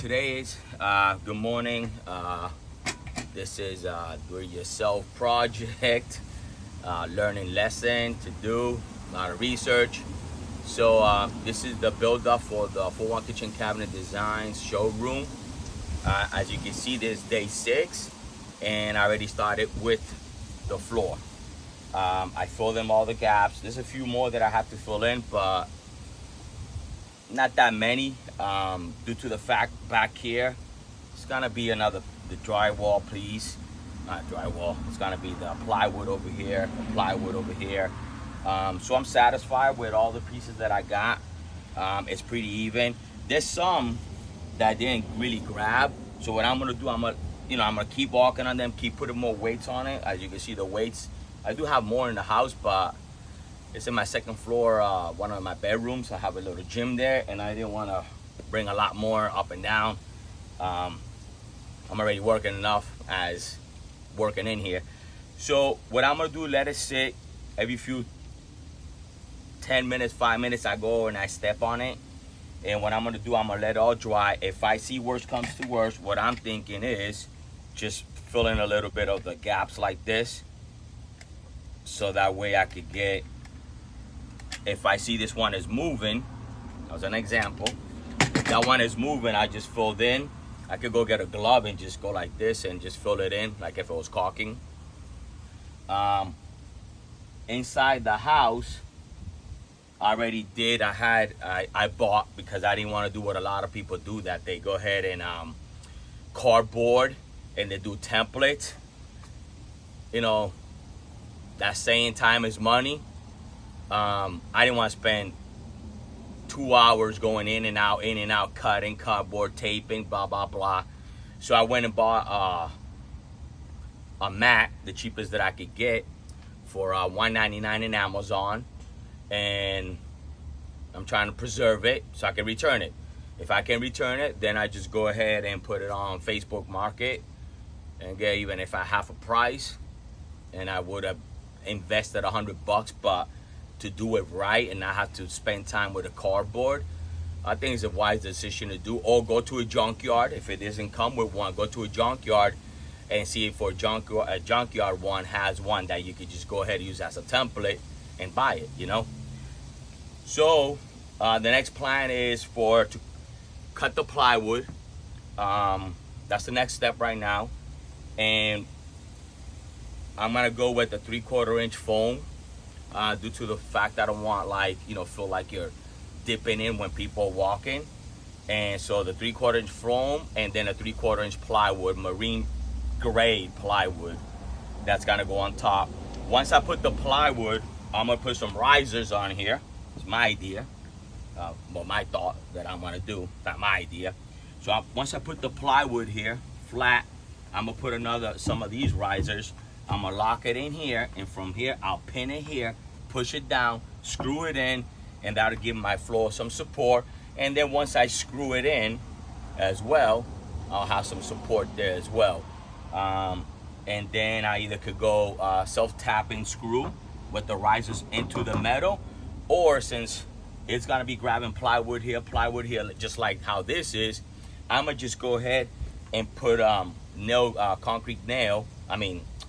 Today is good morning. This is do-it-yourself project, learning lesson to do, a lot of research. So this is the build-up for the 4-1 Kitchen Cabinet Designs Showroom. As you can see, this is day 6, and I already started with the floor. I filled in all the gaps. There's a few more that I have to fill in, but not that many, due to the fact back here it's gonna be the drywall, please, not drywall, it's gonna be the plywood over here, so I'm satisfied with all the pieces that I got. It's pretty even. There's some that I didn't really grab, so what I'm gonna do, I'm gonna keep walking on them, keep putting more weights on it. As you can see, the weights, I do have more in the house, but it's in my second floor, one of my bedrooms. I have a little gym there, and I didn't want to bring a lot more up and down. I'm already working enough as working in here. So what I'm gonna do, let it sit. Every few 10 minutes, 5 minutes, I go and I step on it. And what I'm gonna do, I'm gonna let it all dry. If I see worst comes to worst, what I'm thinking is just fill in a little bit of the gaps like this, so that way I could get, if I see this one is moving, as an example, if that one is moving, I just filled in. I could go get a glove and just go like this and just fill it in, like if it was caulking. Inside the house, I already did. I bought, because I didn't want to do what a lot of people do, that they go ahead and cardboard and they do templates. You know, that saying time is money. I didn't want to spend 2 hours going in and out, cutting, cardboard, taping, blah, blah, blah. So I went and bought a mat, the cheapest that I could get, for $1.99 in Amazon. And I'm trying to preserve it so I can return it. If I can return it, then I just go ahead and put it on Facebook Market and get even if I half a price. And I would have invested $100, but to do it right and not have to spend time with a cardboard, I think it's a wise decision to do. Or go to a junkyard. If it doesn't come with one, go to a junkyard and see if a junkyard one has one that you could just go ahead and use as a template and buy it, you know. So the next plan is to cut the plywood. That's the next step right now, and I'm gonna go with the 3/4 inch foam, due to the fact that I don't want, like, feel like you're dipping in when people are walking. And so the 3/4 inch foam, and then a 3/4 inch plywood, marine grade plywood, that's gonna go on top. Once I put the plywood, I'm gonna put some risers on here. It's my idea, well, my thought that I'm gonna do, not my idea. So once I put the plywood here flat, I'm gonna put some of these risers. I'm gonna lock it in here, and from here I'll pin it here, push it down, screw it in, and that'll give my floor some support. And then once I screw it in as well, I'll have some support there as well. And then I either could go self-tapping screw with the risers into the metal, or since it's gonna be grabbing plywood here, just like how this is, I'm gonna just go ahead and put concrete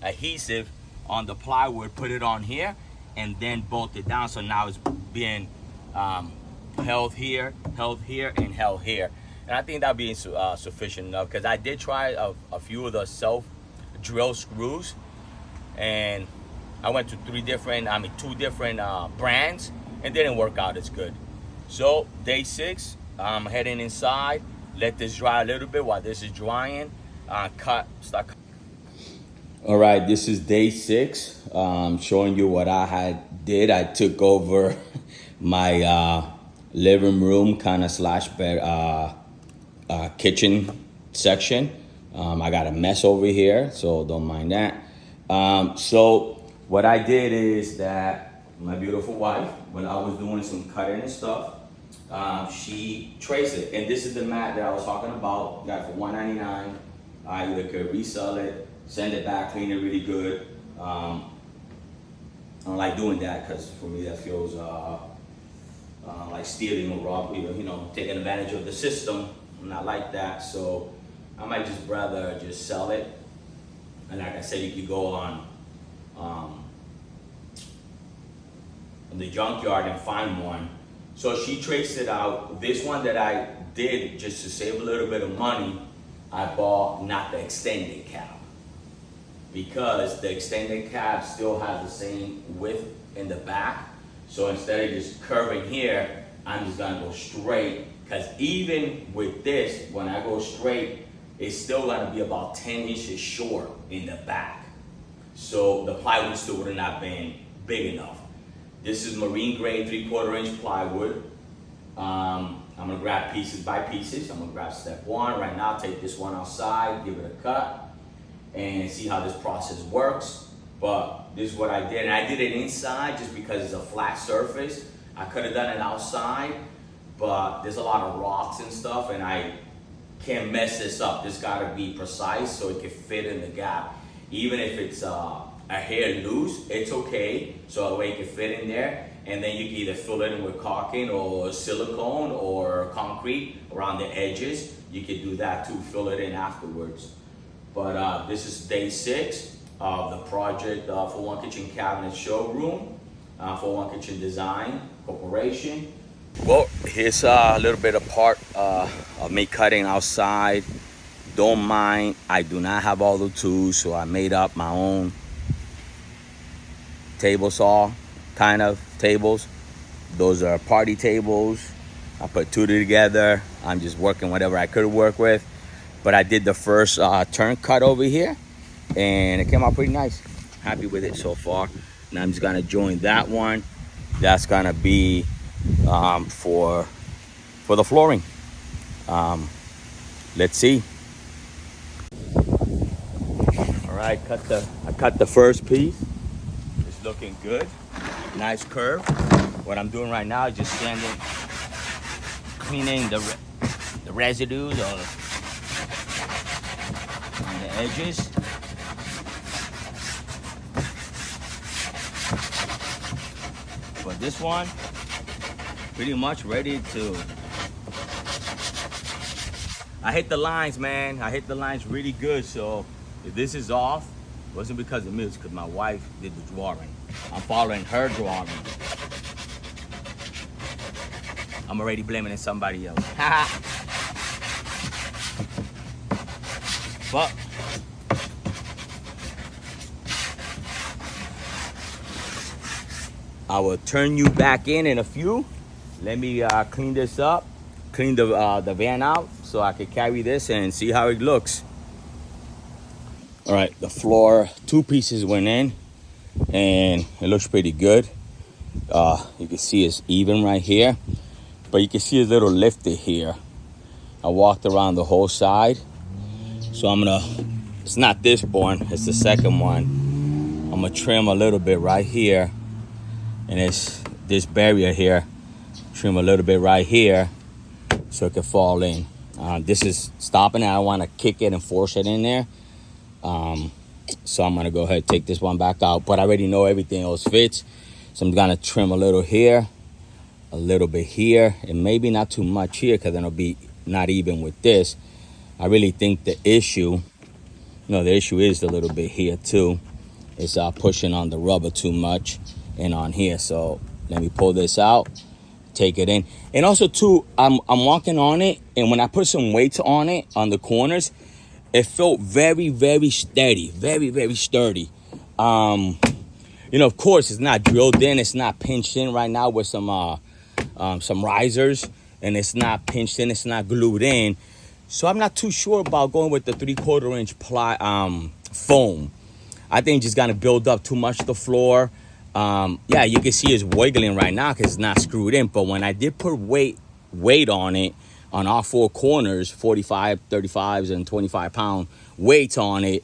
adhesive on the plywood, put it on here, and then bolt it down. So now it's being held here, and held here. And I think that'll be sufficient enough, because I did try a few of the self drill screws, and I went to two different brands, and didn't work out as good. So day 6, I'm heading inside, let this dry a little bit. While this is drying, start. All right, this is day 6. Showing you what I did. I took over my living room kind of slash bed, kitchen section. I got a mess over here, so don't mind that. So what I did is that my beautiful wife, when I was doing some cutting and stuff, she traced it. And this is the mat that I was talking about. Got it for $1.99. I either could resell it, send it back, clean it really good. I don't like doing that, because for me that feels like stealing or robbing, taking advantage of the system. not like that, so I might just rather just sell it. And like I said, you could go on the junkyard and find one. So she traced it out. This one that I did just to save a little bit of money, I bought not the extended cab, because the extended cab still has the same width in the back. So instead of just curving here, I'm just gonna go straight, because even with this, when I go straight, it's still gonna be about 10 inches short in the back. So the plywood still would have not been big enough. This is marine grade 3/4 inch plywood. I'm gonna grab pieces by pieces. I'm gonna grab step one right now, take this one outside, give it a cut, and see how this process works. But this is what I did, and I did it inside just because it's a flat surface. I could have done it outside, but there's a lot of rocks and stuff, and I can't mess this up. This gotta be precise so it can fit in the gap. Even if it's a hair loose, it's okay, so that way it can fit in there. And then you can either fill it in with caulking or silicone or concrete around the edges. You can do that too, fill it in afterwards. But this is day 6 of the project for One Kitchen Cabinet Showroom for One Kitchen Design Corporation. Well, here's a little bit of part of me cutting outside. Don't mind, I do not have all the tools, so I made up my own table saw kind of tables. Those are party tables. I put 2 together. I'm just working whatever I could work with. But I did the first turn cut over here, and it came out pretty nice. Happy with it so far. Now I'm just gonna join that one. That's gonna be for the flooring. Let's see. All right, I cut the first piece. It's looking good. Nice curve. What I'm doing right now is just cleaning the residues on the edges. But this one, pretty much ready to. I hit the lines, man. I hit the lines really good. So if this is off, it wasn't because of me, it's because my wife did the drawing. I'm following her drawing. I'm already blaming it somebody else. But I will turn you back in a few. Let me clean this up, clean the van out so I can carry this and see how it looks. All right, the floor, 2 pieces went in and it looks pretty good. You can see it's even right here, but you can see it's a little lifted here. I walked around the whole side. So it's not this one, it's the second one. I'm gonna trim a little bit right here. And it's this barrier here. Trim a little bit right here so it can fall in. This is stopping it. I don't wanna kick it and force it in there. So I'm gonna go ahead and take this one back out, but I already know everything else fits. So I'm gonna trim a little here, a little bit here, and maybe not too much here because then it'll be not even with this. I really think the issue is a little bit here too. It's pushing on the rubber too much and on here. So let me pull this out, take it in. And also too, I'm walking on it, and when I put some weights on it, on the corners, it felt very, very steady, very, very sturdy. Of course, it's not drilled in, it's not pinched in right now with some risers, and it's not pinched in, it's not glued in. So I'm not too sure about going with the 3/4 inch foam. I think it's just gonna build up too much the floor. Yeah, you can see it's wiggling right now because it's not screwed in. But when I did put weight on it, on all 4 corners, 45, 35s, and 25-pound weights on it,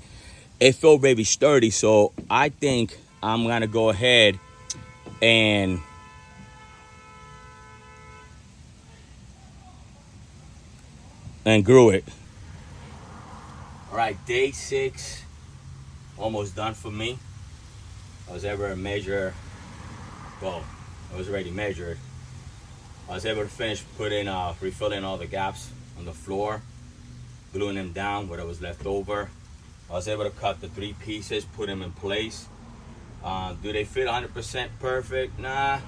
it felt very sturdy. So I think I'm gonna go ahead and glue it. All right, day 6, almost done for me. I was able to measure, well, I was already measured. I was able to finish refilling all the gaps on the floor, gluing them down, whatever was left over. I was able to cut the 3 pieces, put them in place. Do they fit 100% perfect? Nah.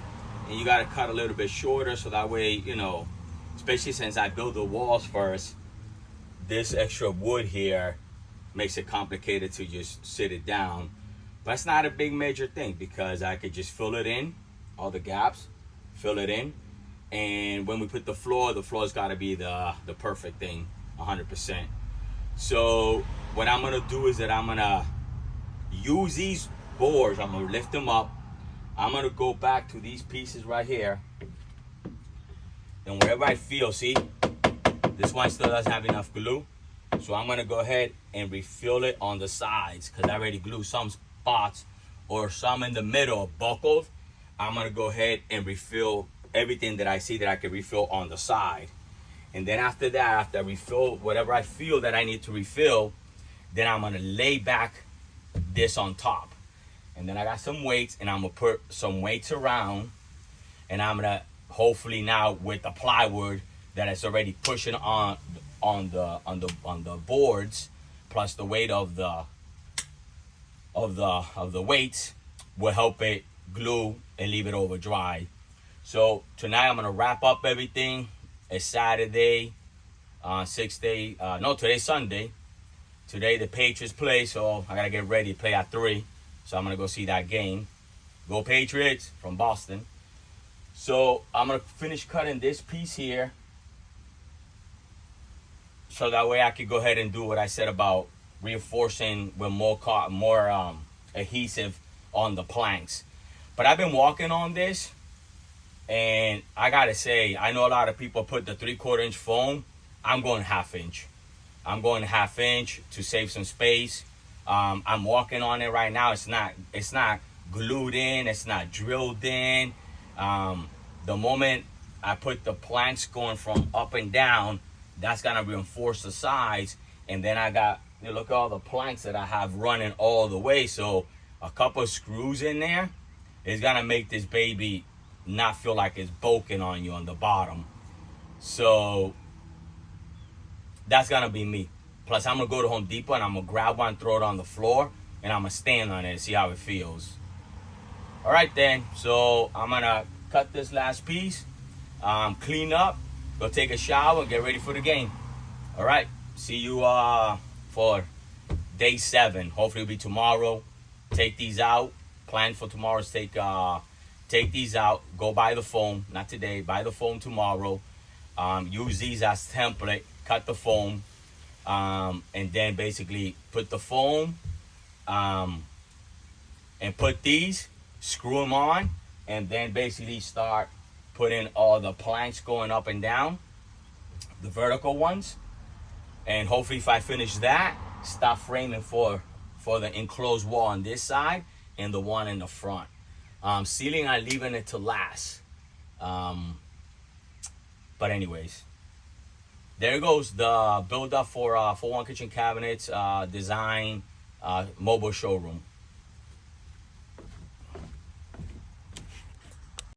And you gotta cut a little bit shorter so that way, you know, especially since I built the walls first, this extra wood here makes it complicated to just sit it down. But it's not a big major thing because I could just fill it in, all the gaps, fill it in. And when we put the floor's gotta be the perfect thing, 100%. So what I'm gonna do is that I'm gonna use these boards, I'm gonna lift them up. I'm gonna go back to these pieces right here. And wherever I feel, see, this one still doesn't have enough glue. So I'm gonna go ahead and refill it on the sides because I already glued some spots or some in the middle buckled. I'm gonna go ahead and refill everything that I see that I can refill on the side. And then after that, after I refill whatever I feel that I need to refill, then I'm gonna lay back this on top. And then I got some weights and I'm gonna put some weights around, and I'm gonna hopefully now with the plywood that it's already pushing on the boards, plus the weight of the weights will help it glue and leave it over dry. So tonight I'm gonna wrap up everything. It's Saturday, today's Sunday. Today the Patriots play, so I gotta get ready to play at 3. So I'm gonna go see that game. Go Patriots from Boston. So I'm gonna finish cutting this piece here, so that way I could go ahead and do what I said about reinforcing with more adhesive on the planks. But I've been walking on this, and I gotta say, I know a lot of people put the 3/4 inch foam. I'm going 1/2 inch. I'm going 1/2 inch to save some space. I'm walking on it right now. It's not glued in. It's not drilled in. The moment I put the planks going from up and down, that's gonna reinforce the sides. And then I got, look at all the planks that I have running all the way. So a couple of screws in there is gonna make this baby not feel like it's bulking on you on the bottom. So that's gonna be me. Plus I'm gonna go to Home Depot and I'm gonna grab one, throw it on the floor, and I'm gonna stand on it and see how it feels. All right then, so I'm gonna cut this last piece, clean up, go take a shower, and get ready for the game. All right, see you for day 7. Hopefully it'll be tomorrow. Take these out. Plan for tomorrow is take these out. Go buy the foam, not today. Buy the foam tomorrow. Use these as template. Cut the foam, and then basically put the foam, and put these, screw them on, and then basically start putting all the planks going up and down, the vertical ones. And hopefully if I finish that, start framing for the enclosed wall on this side and the one in the front. Ceiling, I'm leaving it to last. But anyways, there goes the build up for One Kitchen Cabinets Design Mobile Showroom.